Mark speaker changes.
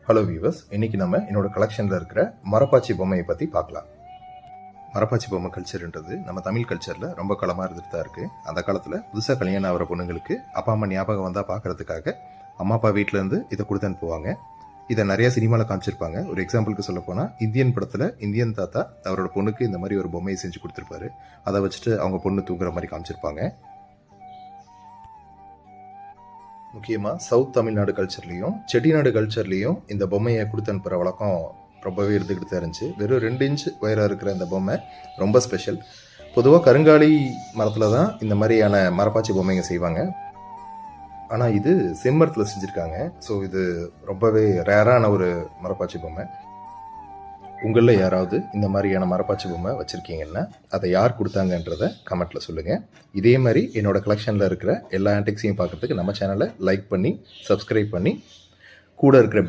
Speaker 1: Hello viewers, இன்றைக்கி நம்ம என்னோட கலெக்ஷனில் இருக்கிற மரப்பாச்சி பொம்மையை பற்றி பார்க்கலாம். மரப்பாச்சி பொம்மை கல்ச்சர்ன்றது நம்ம தமிழ் கல்ச்சரில் ரொம்ப காலமாக இருந்துட்டு தான் இருக்குது. அந்த காலத்தில் புதுசாக கல்யாணம் ஆகிற பொண்ணுங்களுக்கு அப்பா அம்மா ஞாபகம் வந்தால் பார்க்குறதுக்காக அம்மா அப்பா வீட்டிலேருந்து இதை கொடுத்து அனுப்புவாங்க. இதை நிறையா சினிமாவில் காமிச்சிருப்பாங்க. ஒரு எக்ஸாம்பிளுக்கு சொல்ல போனால் இந்தியன் படத்தில் இந்தியன் தாத்தா அவரோட பொண்ணுக்கு இந்த மாதிரி ஒரு பொம்மையை செஞ்சு கொடுத்துருப்பாரு. அதை வச்சுட்டு அவங்க பொண்ணு தூங்குற மாதிரி காமிச்சிருப்பாங்க. முக்கியமாக சவுத் தமிழ்நாடு கல்ச்சர்லேயும் செட்டிநாடு கல்ச்சர்லேயும் இந்த பொம்மையை கொடுத்து அனுப்புகிற வழக்கம் ரொம்பவே இருந்துக்கிட்டு தான் இருந்துச்சு. வெறும் 2 இன்ச் உயரம் இருக்கிற இந்த பொம்மை ரொம்ப ஸ்பெஷல். பொதுவாக கருங்காலி மரத்தில் தான் இந்த மாதிரியான மரப்பாச்சி பொம்மைங்க செய்வாங்க. ஆனால் இது செம்மரத்தில் செஞ்சுருக்காங்க. ஸோ இது ரொம்பவே ரேரான ஒரு மரப்பாச்சி பொம்மை. உங்களில் யாராவது இந்த மாதிரியான மரப்பாச்சி பொம்மை வச்சுருக்கீங்கன்னா அதை யார் கொடுத்தாங்கன்றதை கமெண்ட்டில் சொல்லுங்கள். இதே மாதிரி என்னோடய கலெக்ஷனில் இருக்கிற எல்லா ஆன்டிக்ஸையும் பார்க்குறதுக்கு நம்ம சேனலை லைக் பண்ணி சப்ஸ்கிரைப் பண்ணி கூட இருக்கிற